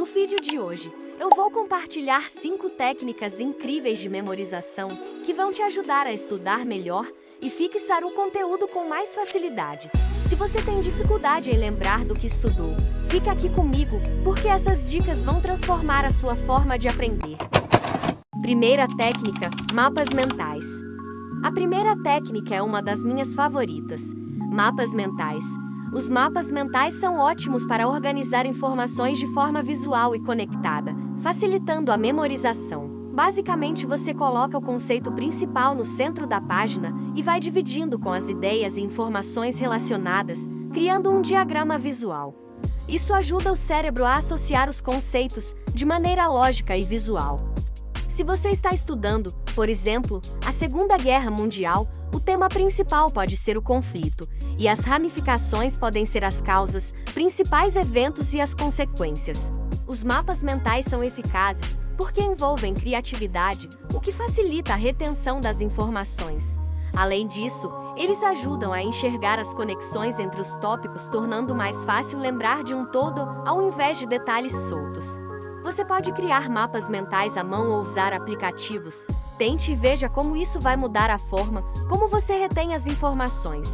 No vídeo de hoje, eu vou compartilhar 5 técnicas incríveis de memorização que vão te ajudar a estudar melhor e fixar o conteúdo com mais facilidade. Se você tem dificuldade em lembrar do que estudou, fica aqui comigo, porque essas dicas vão transformar a sua forma de aprender. Primeira técnica: mapas mentais. A primeira técnica é uma das minhas favoritas: mapas mentais. Os mapas mentais são ótimos para organizar informações de forma visual e conectada, facilitando a memorização. Basicamente, você coloca o conceito principal no centro da página e vai dividindo com as ideias e informações relacionadas, criando um diagrama visual. Isso ajuda o cérebro a associar os conceitos de maneira lógica e visual. Se você está estudando, por exemplo, a Segunda Guerra Mundial, o tema principal pode ser o conflito, e as ramificações podem ser as causas, principais eventos e as consequências. Os mapas mentais são eficazes porque envolvem criatividade, o que facilita a retenção das informações. Além disso, eles ajudam a enxergar as conexões entre os tópicos, tornando mais fácil lembrar de um todo ao invés de detalhes soltos. Você pode criar mapas mentais à mão ou usar aplicativos. Tente e veja como isso vai mudar a forma como você retém as informações.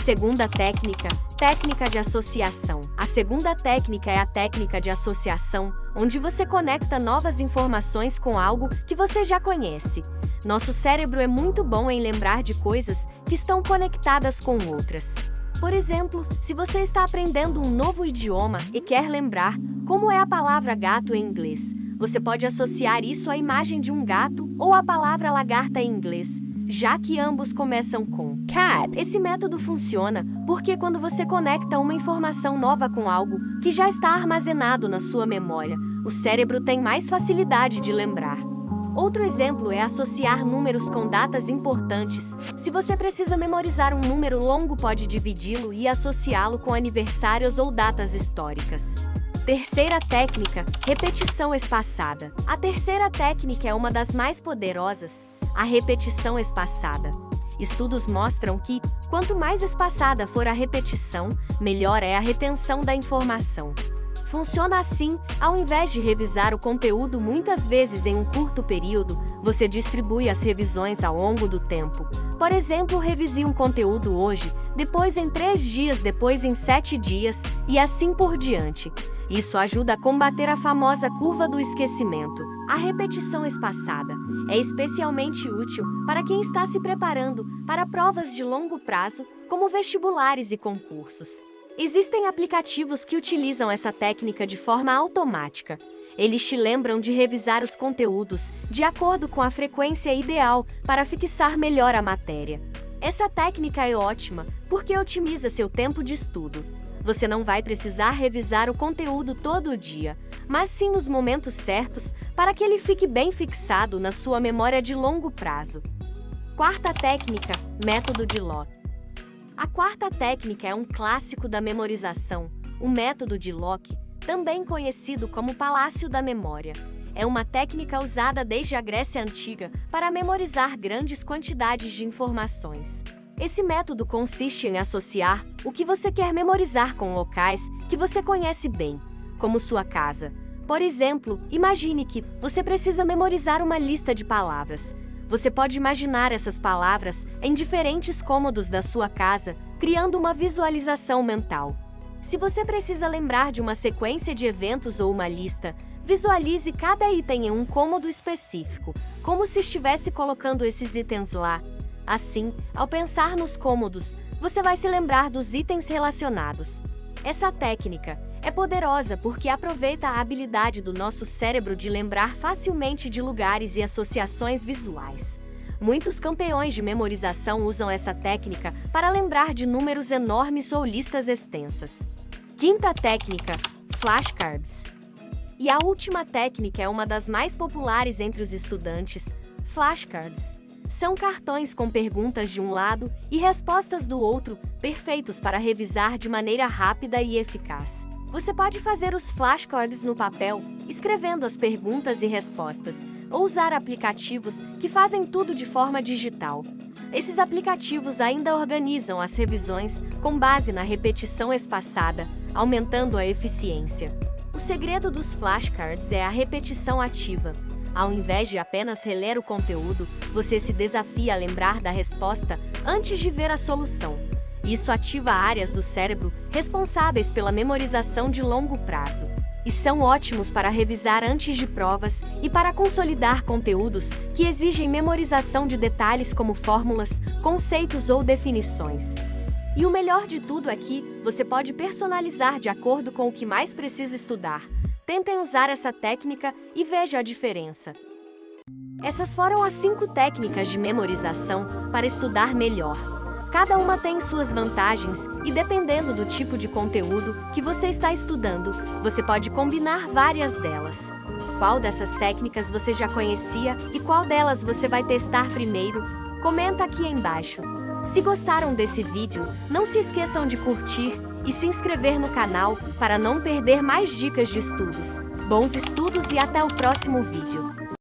Segunda técnica: técnica de associação. A segunda técnica é a técnica de associação, onde você conecta novas informações com algo que você já conhece. Nosso cérebro é muito bom em lembrar de coisas que estão conectadas com outras. Por exemplo, se você está aprendendo um novo idioma e quer lembrar como é a palavra gato em inglês, você pode associar isso à imagem de um gato ou à palavra lagarta em inglês, já que ambos começam com cat. Esse método funciona porque quando você conecta uma informação nova com algo que já está armazenado na sua memória, o cérebro tem mais facilidade de lembrar. Outro exemplo é associar números com datas importantes. Se você precisa memorizar um número longo, pode dividi-lo e associá-lo com aniversários ou datas históricas. Terceira técnica: repetição espaçada. A terceira técnica é uma das mais poderosas: a repetição espaçada. Estudos mostram que, quanto mais espaçada for a repetição, melhor é a retenção da informação. Funciona assim: ao invés de revisar o conteúdo muitas vezes em um curto período, você distribui as revisões ao longo do tempo. Por exemplo, revise um conteúdo hoje, depois em 3 dias, depois em 7 dias, e assim por diante. Isso ajuda a combater a famosa curva do esquecimento. A repetição espaçada é especialmente útil para quem está se preparando para provas de longo prazo, como vestibulares e concursos. Existem aplicativos que utilizam essa técnica de forma automática. Eles te lembram de revisar os conteúdos de acordo com a frequência ideal para fixar melhor a matéria. Essa técnica é ótima porque otimiza seu tempo de estudo. Você não vai precisar revisar o conteúdo todo dia, mas sim nos momentos certos para que ele fique bem fixado na sua memória de longo prazo. Quarta técnica: método de Locke. A quarta técnica é um clássico da memorização, o método de Locke, também conhecido como Palácio da Memória. É uma técnica usada desde a Grécia Antiga para memorizar grandes quantidades de informações. Esse método consiste em associar o que você quer memorizar com locais que você conhece bem, como sua casa. Por exemplo, imagine que você precisa memorizar uma lista de palavras. Você pode imaginar essas palavras em diferentes cômodos da sua casa, criando uma visualização mental. Se você precisa lembrar de uma sequência de eventos ou uma lista, visualize cada item em um cômodo específico, como se estivesse colocando esses itens lá. Assim, ao pensar nos cômodos, você vai se lembrar dos itens relacionados. Essa técnica é poderosa porque aproveita a habilidade do nosso cérebro de lembrar facilmente de lugares e associações visuais. Muitos campeões de memorização usam essa técnica para lembrar de números enormes ou listas extensas. Quinta técnica: flashcards. E a última técnica é uma das mais populares entre os estudantes: flashcards. São cartões com perguntas de um lado e respostas do outro, perfeitos para revisar de maneira rápida e eficaz. Você pode fazer os flashcards no papel, escrevendo as perguntas e respostas, ou usar aplicativos que fazem tudo de forma digital. Esses aplicativos ainda organizam as revisões com base na repetição espaçada, aumentando a eficiência. O segredo dos flashcards é a repetição ativa. Ao invés de apenas reler o conteúdo, você se desafia a lembrar da resposta antes de ver a solução. Isso ativa áreas do cérebro responsáveis pela memorização de longo prazo. E são ótimos para revisar antes de provas e para consolidar conteúdos que exigem memorização de detalhes como fórmulas, conceitos ou definições. E o melhor de tudo é que você pode personalizar de acordo com o que mais precisa estudar. Tentem usar essa técnica e veja a diferença. Essas foram as 5 técnicas de memorização para estudar melhor. Cada uma tem suas vantagens e, dependendo do tipo de conteúdo que você está estudando, você pode combinar várias delas. Qual dessas técnicas você já conhecia e qual delas você vai testar primeiro? Comenta aqui embaixo. Se gostaram desse vídeo, não se esqueçam de curtir e se inscrever no canal para não perder mais dicas de estudos. Bons estudos e até o próximo vídeo!